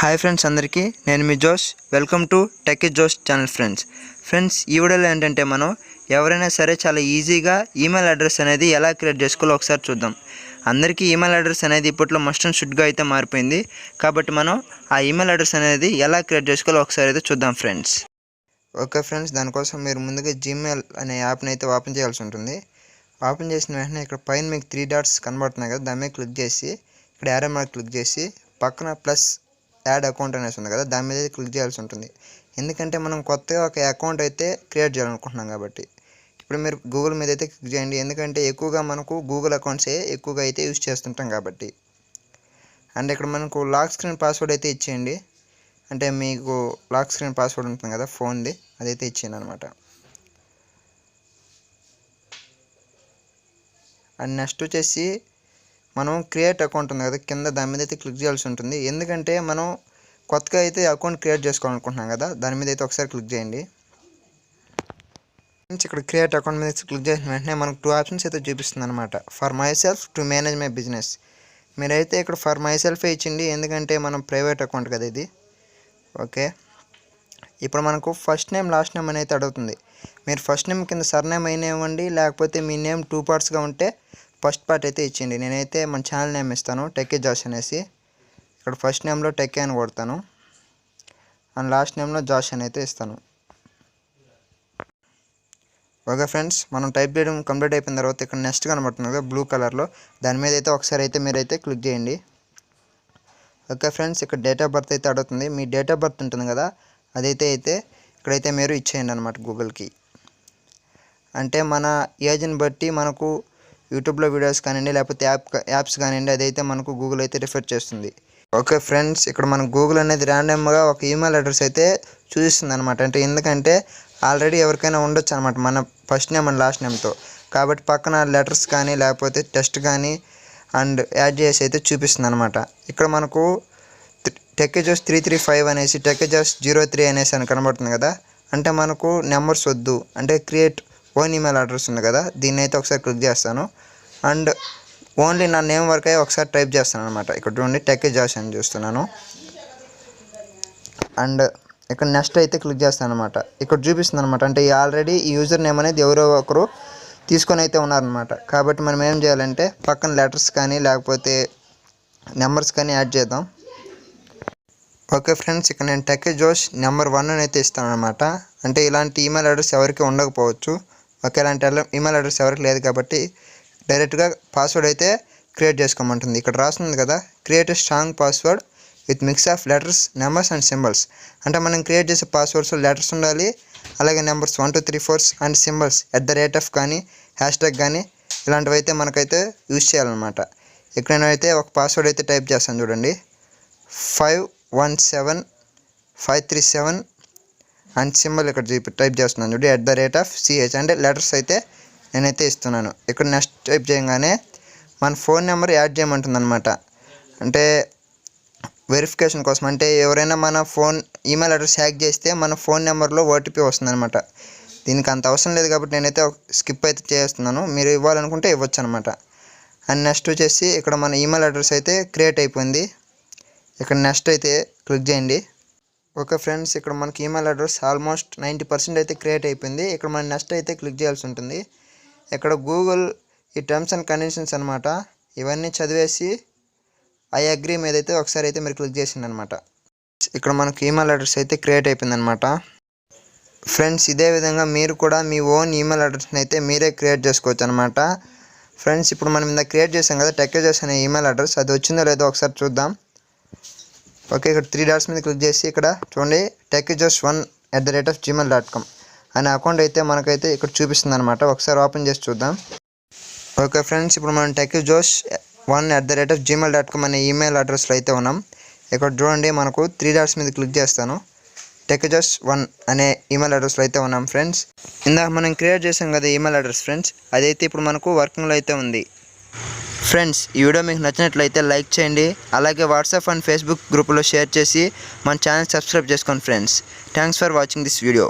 Hi friends అందరికీ నేను మీ జోష్ వెల్కమ్ టు టెక్కీ జోష్ ఛానల్ ఫ్రెండ్స్ ఈ వీడియోలో ఏంటంటే మనం ఎవరైనా సరే చాలా ఈజీగా ఈమెయిల్ అడ్రస్ అనేది ఎలా క్రియేట్ చేసుకోవాలో ఒకసారి చూద్దాం. అందరికీ ఈమెయిల్ అడ్రస్ అనేది ఇప్పట్లో మస్ట్ అండ్ షుడ్గా అయితే మారిపోయింది. కాబట్టి మనం ఆ ఈమెయిల్ అడ్రస్ అనేది ఎలా క్రియేట్ చేసుకోవాలో ఒకసారి అయితే చూద్దాం ఫ్రెండ్స్. ఓకే ఫ్రెండ్స్, దానికోసం మీరు ముందుగా జీమెయిల్ అనే యాప్ని అయితే ఓపెన్ చేయాల్సి ఉంటుంది. ఓపెన్ చేసిన వెంటనే ఇక్కడ పైన మీకు 3 డాట్స్ కనబడుతున్నాయి కదా, దాని మీద క్లిక్ చేసి ఇక్కడ యారో మార్క్ క్లిక్ చేసి పక్కన ప్లస్ యాడ్ అకౌంట్ అనేసి ఉంది కదా, దాని మీద క్లిక్ చేయాల్సి ఉంటుంది. ఎందుకంటే మనం కొత్తగా ఒక అకౌంట్ అయితే క్రియేట్ చేయాలనుకుంటున్నాం కాబట్టి. ఇప్పుడు మీరు గూగుల్ మీద అయితే క్లిక్ చేయండి, ఎందుకంటే ఎక్కువగా మనకు గూగుల్ అకౌంట్సే ఎక్కువగా అయితే యూజ్ చేస్తుంటాం కాబట్టి. అండ్ ఇక్కడ మనకు లాక్ స్క్రీన్ పాస్వర్డ్ అయితే ఇచ్చేయండి. అంటే మీకు లాక్ స్క్రీన్ పాస్వర్డ్ ఉంటుంది కదా ఫోన్ది, అదైతే ఇచ్చేయండి అనమాట. అండ్ నెక్స్ట్ వచ్చేసి మనం క్రియేట్ అకౌంట్ ఉంది కదా కింద, దాని మీద అయితే క్లిక్ చేయాల్సి ఉంటుంది. ఎందుకంటే మనం కొత్తగా అయితే అకౌంట్ క్రియేట్ చేసుకోవాలనుకుంటున్నాం కదా, దాని మీద అయితే ఒకసారి క్లిక్ చేయండి. ఇక్కడ క్రియేట్ అకౌంట్ మీద క్లిక్ చేసిన వెంటనే మనకు 2 ఆప్షన్స్ అయితే చూపిస్తుంది అనమాట. For my self, to manage my business. మీరైతే ఇక్కడ ఫర్ మై సెల్ఫే ఇచ్చిండి, ఎందుకంటే మనం ప్రైవేట్ అకౌంట్ కదా ఇది. ఓకే, ఇప్పుడు మనకు ఫస్ట్ నేమ్ లాస్ట్ నేమ్ అనేది అడుగుతుంది. మీరు ఫస్ట్ నేమ్ కింద సర్ నేమ్ అయినా ఇవ్వండి, లేకపోతే మీ నేమ్ 2 పార్ట్స్గా ఉంటే ఫస్ట్ పార్ట్ అయితే ఇచ్చిండి. నేనైతే మన ఛానల్ నేమ్ ఇస్తాను, టెక్కీ జాష్ అనేసి. ఇక్కడ ఫస్ట్ నేమ్లో టెక్కీ అని కొడతాను, అండ్ లాస్ట్ నేమ్లో జాష్ అని అయితే ఇస్తాను. ఓకే ఫ్రెండ్స్, మనం టైప్ చేయడం కంప్లీట్ అయిపోయిన తర్వాత ఇక్కడ నెక్స్ట్ కనబడుతుంది కదా బ్లూ కలర్లో, దాని మీద అయితే ఒకసారి అయితే మీరైతే క్లిక్ చేయండి. ఓకే ఫ్రెండ్స్, ఇక్కడ డేట్ ఆఫ్ బర్త్ అయితే అడుగుతుంది. మీ డేట్ ఆఫ్ బర్త్ ఉంటుంది కదా, అదైతే ఇక్కడైతే మీరు ఇచ్చేయండి అనమాట గూగుల్కి. అంటే మన ఏజ్ని బట్టి మనకు యూట్యూబ్లో వీడియోస్ కానివ్వండి, లేకపోతే యాప్స్ కానివ్వండి, అదైతే మనకు గూగుల్ అయితే రిఫర్ చేస్తుంది. ఓకే ఫ్రెండ్స్, ఇక్కడ మన గూగుల్ అనేది ర్యాండమ్గా ఒక ఈమెయిల్ అడ్రస్ అయితే చూపిస్తుంది అనమాట. అంటే ఎందుకంటే ఆల్రెడీ ఎవరికైనా ఉండొచ్చు అనమాట మన ఫస్ట్ నేమ్ అండ్ లాస్ట్ నేమ్తో. కాబట్టి పక్కన లెటర్స్ కానీ లేకపోతే టెస్ట్ కానీ అండ్ యాడ్ చేసి అయితే చూపిస్తుంది అనమాట. ఇక్కడ మనకు టెక్కీ జాష్ 335 అనేసి టెక్కీ జాష్ 03 అనేసి అని కనబడుతుంది కదా, అంటే మనకు నెంబర్స్ వద్దు, అంటే క్రియేట్ ఓన్ ఈమెయిల్ అడ్రస్ ఉంది కదా, దీన్ని అయితే ఒకసారి క్లిక్ చేస్తాను. అండ్ ఓన్లీ నా నేమ్ వరకే ఒకసారి టైప్ చేస్తాను అనమాట. ఇక్కడ చూడండి టెక్కీ జాష్ అని చూస్తున్నాను. అండ్ ఇక్కడ నెక్స్ట్ అయితే క్లిక్ చేస్తాను అనమాట. ఇక్కడ చూపిస్తుంది అనమాట, అంటే ఆల్రెడీ ఈ యూజర్ నేమ్ అనేది ఎవరో ఒకరు తీసుకొని అయితే ఉన్నారనమాట. కాబట్టి మనం ఏం చేయాలంటే పక్కన లెటర్స్ కానీ లేకపోతే నెంబర్స్ కానీ యాడ్ చేద్దాం. ఓకే ఫ్రెండ్స్, ఇక్కడ నేను టెక్కీ జాష్ నెంబర్ 1 అని అయితే ఇస్తాను అనమాట. అంటే ఇలాంటి ఈమెయిల్ అడ్రస్ ఎవరికి ఉండకపోవచ్చు. ఓకే, ఇలాంటి ఈమెయిల్ అడ్రస్ ఎవరికి లేదు కాబట్టి డైరెక్ట్గా పాస్వర్డ్ అయితే క్రియేట్ చేసుకోమంటుంది. ఇక్కడ రాస్తుంది కదా, create a strong password with mix of letters, numbers and symbols. అంటే మనం క్రియేట్ చేసే పాస్వర్డ్స్ లెటర్స్ ఉండాలి, అలాగే నెంబర్స్ 1 2 3 4 అండ్ సింబల్స్ @ కానీ హ్యాష్ట్యాగ్ కానీ ఇలాంటివి అయితే మనకైతే యూజ్ చేయాలన్నమాట. ఇక్కడ నేనైతే ఒక పాస్వర్డ్ అయితే టైప్ చేస్తాను చూడండి, 517537 అండ్ సింబల్ ఇక్కడ టైప్ చేస్తున్నాను చూడండి, @CH అంటే లెటర్స్ అయితే నేనైతే ఇస్తున్నాను. ఇక్కడ నెక్స్ట్ టైప్ చేయగానే మన ఫోన్ నెంబర్ యాడ్ చేయమంటుంది అనమాట. అంటే వెరిఫికేషన్ కోసం, అంటే ఎవరైనా మన ఫోన్ ఈమెయిల్ అడ్రస్ హ్యాక్ చేస్తే మన ఫోన్ నెంబర్లో OTP వస్తుంది అనమాట. దీనికి అంత అవసరం లేదు కాబట్టి నేనైతే స్కిప్ అయితే చేస్తున్నాను, మీరు ఇవ్వాలనుకుంటే ఇవ్వచ్చు అనమాట. అండ్ నెక్స్ట్ వచ్చేసి ఇక్కడ మన ఈమెయిల్ అడ్రస్ అయితే క్రియేట్ అయిపోయింది. ఇక్కడ నెక్స్ట్ అయితే క్లిక్ చేయండి. ఓకే ఫ్రెండ్స్, ఇక్కడ మనకి ఈమెయిల్ అడ్రస్ ఆల్మోస్ట్ 90% అయితే క్రియేట్ అయిపోయింది. ఇక్కడ మనం నెక్స్ట్ అయితే క్లిక్ చేయాల్సి ఉంటుంది. ఇక్కడ గూగుల్ ఈ టర్మ్స్ అండ్ కండిషన్స్ అనమాట, ఇవన్నీ చదివేసి ఐ అగ్రీ మీద అయితే ఒకసారి అయితే మీరు క్లిక్ చేసింది అనమాట. ఇక్కడ మనకి ఈమెయిల్ అడ్రస్ అయితే క్రియేట్ అయిపోయింది అనమాట. ఫ్రెండ్స్, ఇదే విధంగా మీరు కూడా మీ ఓన్ ఈమెయిల్ అడ్రస్ని అయితే మీరే క్రియేట్ చేసుకోవచ్చు అనమాట. ఫ్రెండ్స్, ఇప్పుడు మనం ఇందాక క్రియేట్ చేసాం కదా టెక్కీ జాష్ అనే ఈమెయిల్ అడ్రస్, అది వచ్చిందో లేదో ఒకసారి చూద్దాం. ఓకే, ఇక్కడ 3 డాట్స్ మీద క్లిక్ చేసి ఇక్కడ చూడండి techkyjosh1@gmail.com అనే అకౌంట్ అయితే మనకైతే ఇక్కడ చూపిస్తుంది అనమాట. ఒకసారి ఓపెన్ చేసి చూద్దాం. ఓకే ఫ్రెండ్స్, ఇప్పుడు మనం techkyjosh1@gmail.com అనే ఈమెయిల్ అడ్రస్లో అయితే ఉన్నాం. ఇక్కడ చూడండి మనకు 3 డాట్స్ మీద క్లిక్ చేస్తాను, techkyjosh1 అనే ఈమెయిల్ అడ్రస్లో అయితే ఉన్నాం. ఫ్రెండ్స్, ఇందాక మనం క్రియేట్ చేసాం కదా ఈమెయిల్ అడ్రస్ ఫ్రెండ్స్, అదైతే ఇప్పుడు మనకు వర్కింగ్లో అయితే ఉంది. ఫ్రెండ్స్, ఈ వీడియో మీకు నచ్చినట్లయితే లైక్ చేయండి, అలాగే వాట్సాప్ అండ్ ఫేస్బుక్ గ్రూపులో షేర్ చేసి మన ఛానల్ సబ్స్క్రైబ్ చేసుకోండి friends. Thanks for watching this video.